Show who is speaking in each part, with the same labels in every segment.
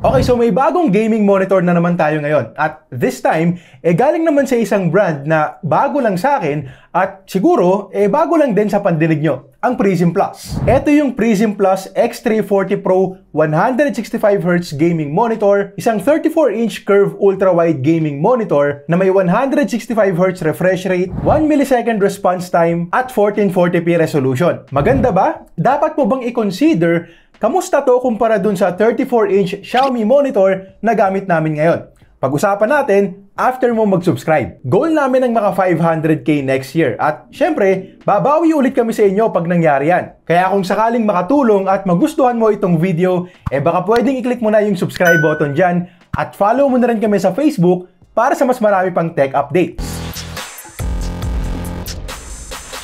Speaker 1: Okay, so may bagong gaming monitor na naman tayo ngayon. At this time, galing naman sa isang brand na bago lang sa akin at siguro, bago lang din sa pandinig nyo, ang Prism Plus. Ito yung Prism Plus X340 Pro 165Hz gaming monitor, isang 34-inch curve ultra-wide gaming monitor na may 165Hz refresh rate, 1 millisecond response time, at 1440p resolution. Maganda ba? Dapat mo bang i-consider kamusta to kumpara dun sa 34-inch Xiaomi monitor na gamit namin ngayon? Pag-usapan natin after mo mag-subscribe. Goal namin ang maka 500k next year at syempre, babawi ulit kami sa inyo pag nangyari yan. Kaya kung sakaling makatulong at magustuhan mo itong video, baka pwedeng i-click mo na yung subscribe button dyan at follow mo na rin kami sa Facebook para sa mas marami pang tech updates.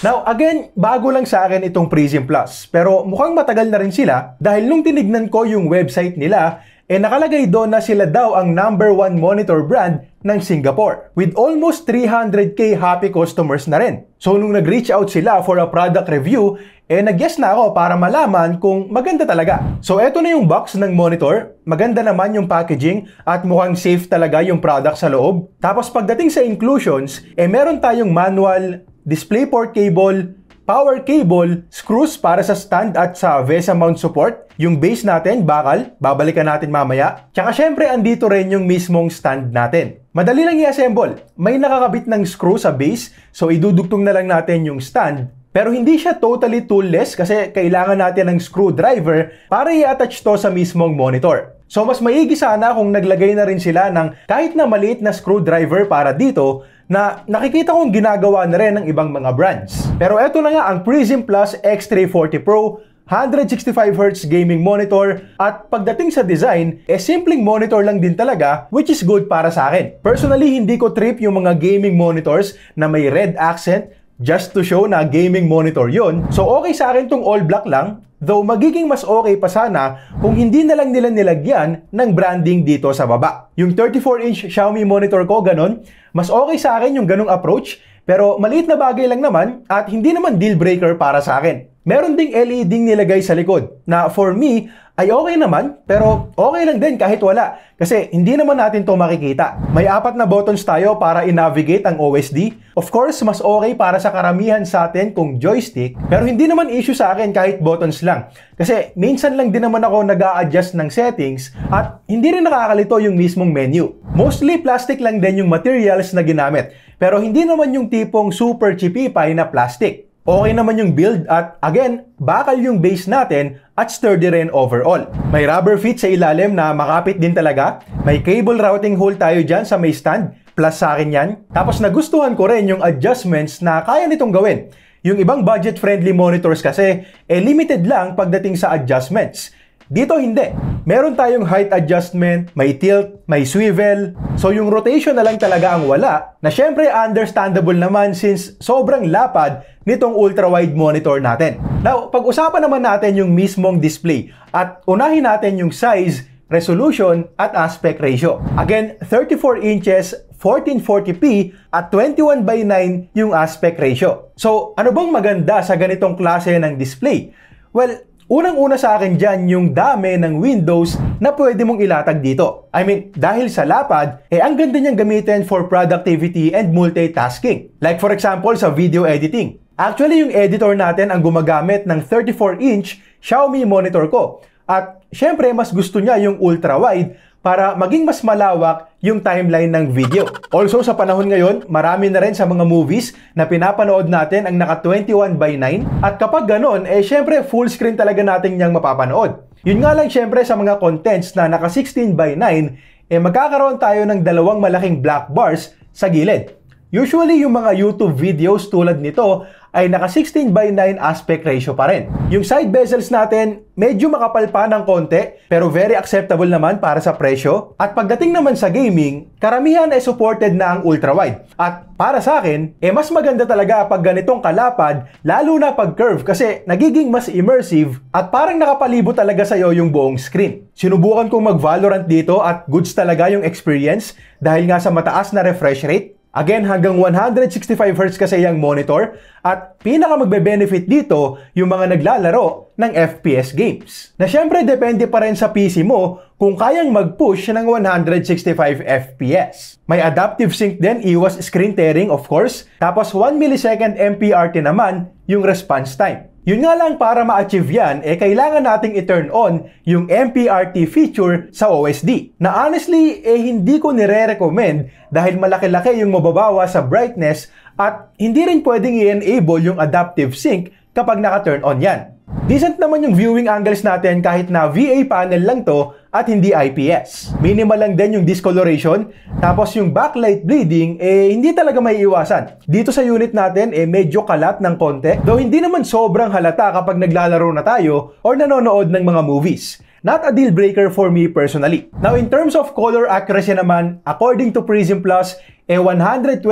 Speaker 1: Now, again, bago lang sa akin itong Prism Plus, pero mukhang matagal na rin sila dahil nung tinignan ko yung website nila, nakalagay doon na sila daw ang #1 monitor brand ng Singapore with almost 300k happy customers na rin. So, nung nag-reach out sila for a product review, nag-guess na ako para malaman kung maganda talaga. So, eto na yung box ng monitor. Maganda naman yung packaging at mukhang safe talaga yung product sa loob. Tapos, pagdating sa inclusions, meron tayong manual, DisplayPort cable, power cable, screws para sa stand at sa VESA mount support, yung base natin, bakal, babalikan natin mamaya, tsaka syempre andito rin yung mismong stand natin. Madali lang i-assemble. May nakakabit ng screw sa base, so idudugtong na lang natin yung stand. Pero hindi siya totally toolless kasi kailangan natin ng screwdriver para i-attach to sa mismong monitor. So mas maigi sana kung naglagay na rin sila ng kahit na maliit na screwdriver para dito na nakikita kong ginagawa na rin ng ibang mga brands. Pero eto na nga ang Prism Plus X340 Pro 165Hz gaming monitor at pagdating sa design, simpleng monitor lang din talaga which is good para sa akin. Personally, hindi ko trip yung mga gaming monitors na may red accent just to show na gaming monitor yon. So okay sa akin tong all black lang, though magiging mas okay pa sana kung hindi na lang nila nilagyan ng branding dito sa baba. Yung 34-inch Xiaomi monitor ko, ganon, mas okay sa akin yung ganong approach, pero maliit na bagay lang naman at hindi naman deal breaker para sa akin. Meron ding LED nilagay sa likod na for me ay okay naman, pero okay lang din kahit wala kasi hindi naman natin to makikita. May 4 na buttons tayo para i-navigate ang OSD. Of course, mas okay para sa karamihan sa atin kung joystick, pero hindi naman issue sa akin kahit buttons lang. Kasi minsan lang din naman ako nag-a-adjust ng settings at hindi rin nakakalito yung mismong menu. Mostly plastic lang din yung materials na ginamit, pero hindi naman yung tipong super chipipay na plastic. Okay naman yung build at again, bakal yung base natin at sturdy rin overall. May rubber feet sa ilalim na makapit din talaga. May cable routing hole tayo dyan sa may stand. Plus sa akin yan. Tapos nagustuhan ko rin yung adjustments na kaya nitong gawin. Yung ibang budget-friendly monitors kasi, limited lang pagdating sa adjustments. Dito hindi. Meron tayong height adjustment, may tilt, may swivel. So yung rotation na lang talaga ang wala, na syempre understandable naman since sobrang lapad nitong ultra-wide monitor natin. Now, pag-usapan naman natin yung mismong display at unahin natin yung size, resolution, at aspect ratio. Again, 34 inches, 1440p at 21:9 yung aspect ratio. So, ano bang maganda sa ganitong klase ng display? Well, unang-una sa akin dyan yung dami ng windows na pwede mong ilatag dito. I mean, dahil sa lapad, ang ganda niyang gamitin for productivity and multitasking. Like for example, sa video editing. Actually, yung editor natin ang gumagamit ng 34-inch Xiaomi monitor ko. At syempre, mas gusto niya yung ultra-wide para maging mas malawak yung timeline ng video. Also, sa panahon ngayon, marami na rin sa mga movies na pinapanood natin ang naka 21:9 at kapag ganon, syempre full screen talaga natin niyang mapapanood. Yun nga lang syempre sa mga contents na naka 16:9, magkakaroon tayo ng dalawang malaking black bars sa gilid. Usually, yung mga YouTube videos tulad nito ay naka 16:9 aspect ratio pa rin. Yung side bezels natin, medyo makapal pa ng konti, pero very acceptable naman para sa presyo. At pagdating naman sa gaming, karamihan ay supported na ang ultra-wide. At para sa akin, mas maganda talaga pag ganitong kalapad, lalo na pag curve kasi nagiging mas immersive at parang nakapalibot talaga sa'yo yung buong screen. Sinubukan kong mag-Valorant dito at goods talaga yung experience dahil nga sa mataas na refresh rate. Again, hanggang 165Hz kasi yung monitor at pinaka magbe-benefit dito yung mga naglalaro ng FPS games. Na syempre depende pa rin sa PC mo kung kayang mag-push ng 165 FPS. May adaptive sync din, iwas screen tearing of course, tapos 1 millisecond MPRT naman yung response time. Yun nga lang, para ma-achieve yan, kailangan nating i-turn on yung MPRT feature sa OSD. Na honestly, hindi ko nire-recommend dahil malaki-laki yung mababawa sa brightness at hindi rin pwedeng i-enable yung adaptive sync kapag naka-turn on yan. Decent naman yung viewing angles natin kahit na VA panel lang to at hindi IPS. Minimal lang din yung discoloration, tapos yung backlight bleeding, hindi talaga may iwasan. Dito sa unit natin, medyo kalat ng konti, though hindi naman sobrang halata kapag naglalaro na tayo or nanonood ng mga movies. Not a deal breaker for me personally. Now, in terms of color accuracy naman, according to Prism Plus, 120%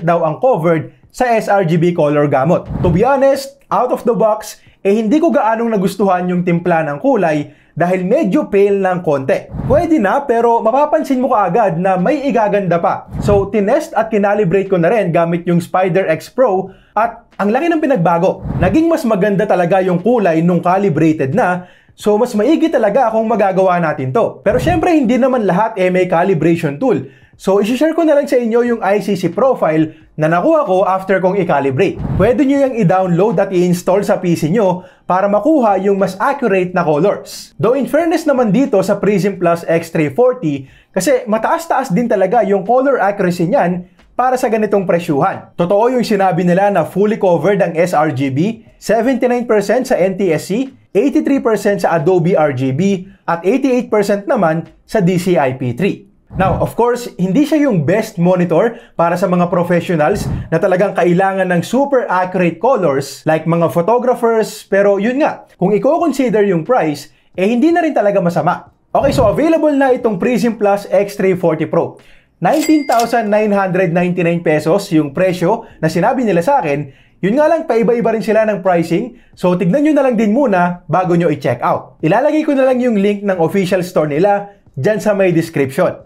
Speaker 1: daw ang covered sa sRGB color gamut. To be honest, out of the box, hindi ko gaanong nagustuhan yung timpla ng kulay dahil medyo pale ng konti. Pwede na, pero mapapansin mo kaagad na may igaganda pa. So, tinest at kinalibrate ko na rin gamit yung Spider X Pro at ang laki ng pinagbago. Naging mas maganda talaga yung kulay nung calibrated na, so mas maigi talaga kung magagawa natin to. Pero syempre hindi naman lahat may calibration tool. So, isi-share ko na lang sa inyo yung ICC profile na nakuha ko after kong i-calibrate. Pwede nyo yung i-download at i-install sa PC nyo para makuha yung mas accurate na colors. Though in fairness naman dito sa Prism Plus X340, kasi mataas-taas din talaga yung color accuracy niyan para sa ganitong presyuhan. Totoo yung sinabi nila na fully covered ang sRGB, 79% sa NTSC, 83% sa Adobe RGB, at 88% naman sa DCI-P3. Now, of course, hindi siya yung best monitor para sa mga professionals na talagang kailangan ng super accurate colors like mga photographers, pero yun nga, kung i-consider yung price, hindi na rin talaga masama. Okay, so available na itong Prism Plus X340 Pro. 19,999 pesos yung presyo na sinabi nila sa akin. Yun nga lang, paiba-iba rin sila ng pricing, so tignan nyo na lang din muna bago nyo i-check out. Ilalagay ko na lang yung link ng official store nila dyan sa may description.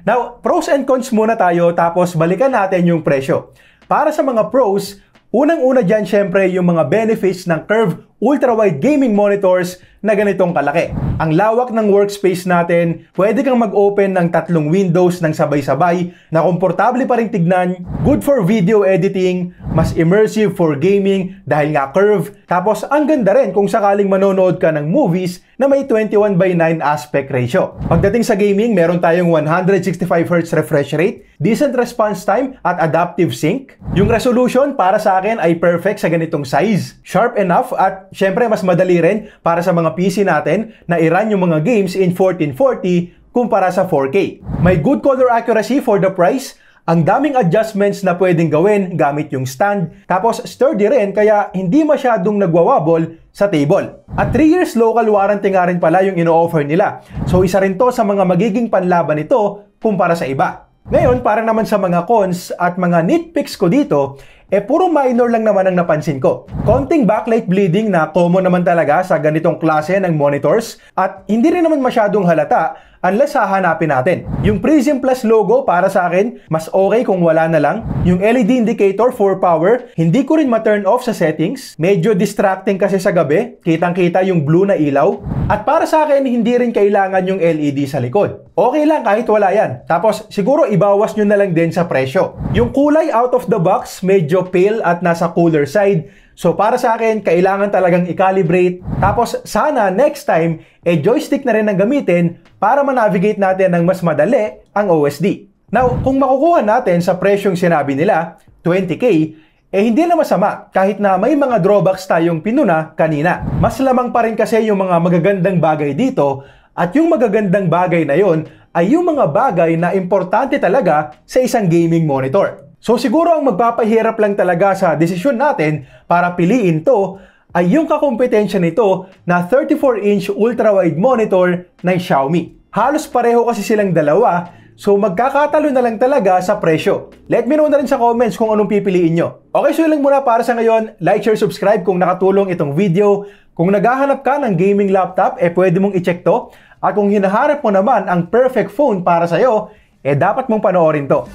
Speaker 1: Now, pros and cons muna tayo tapos balikan natin yung presyo. Para sa mga pros, unang-una dyan syempre yung mga benefits ng curved ultra-wide gaming monitors na ganitong kalaki. Ang lawak ng workspace natin, pwede kang mag-open ng 3 windows ng sabay-sabay na komportable pa rin tignan, good for video editing, mas immersive for gaming dahil nga curve, tapos ang ganda rin kung sakaling manonood ka ng movies na may 21:9 aspect ratio. Pagdating sa gaming, meron tayong 165Hz refresh rate, decent response time at adaptive sync. Yung resolution para sa akin ay perfect sa ganitong size, sharp enough at syempre mas madali rin para sa mga PC natin na i-run yung mga games in 1440 kumpara sa 4K. May good color accuracy for the price. Ang daming adjustments na pwedeng gawin gamit yung stand. Tapos sturdy rin kaya hindi masyadong nagwawabol sa table. At 3 years local warranty nga rin pala yung ino-offer nila. So isa rin to sa mga magiging panlaban nito kumpara sa iba. Ngayon, para naman sa mga cons at mga nitpicks ko dito, puro minor lang naman ang napansin ko. Konting backlight bleeding na common naman talaga sa ganitong klase ng monitors at hindi rin naman masyadong halata unless hahanapin natin. Yung Prism Plus logo para sa akin, mas okay kung wala na lang. Yung LED indicator for power, hindi ko rin ma-turn off sa settings. Medyo distracting kasi sa gabi, kitang-kita yung blue na ilaw. At para sa akin, hindi rin kailangan yung LED sa likod. Okay lang kahit wala yan. Tapos siguro ibawas nyo na lang din sa presyo. Yung kulay out of the box, medyo pale at nasa cooler side. So para sa akin, kailangan talagang i-calibrate. Tapos sana next time, joystick na rin ang gamitin para ma-navigate natin ng mas madali ang OSD. Now, kung makukuha natin sa presyong sinabi nila, 20K, hindi na masama kahit na may mga drawbacks tayong pinuna kanina. Mas lamang pa rin kasi yung mga magagandang bagay dito at yung magagandang bagay na yon ay yung mga bagay na importante talaga sa isang gaming monitor. So siguro ang magpapahirap lang talaga sa desisyon natin para piliin to ay yung kakompetensya nito na 34-inch ultra-wide monitor ng Xiaomi. Halos pareho kasi silang dalawa, so magkakatalo na lang talaga sa presyo. Let me know na rin sa comments kung anong pipiliin nyo. Okay, so yun lang muna para sa ngayon. Like, share, subscribe kung nakatulong itong video. Kung naghahanap ka ng gaming laptop, pwede mong i-check to. At kung hinaharap mo naman ang perfect phone para sa'yo, dapat mong panoorin to.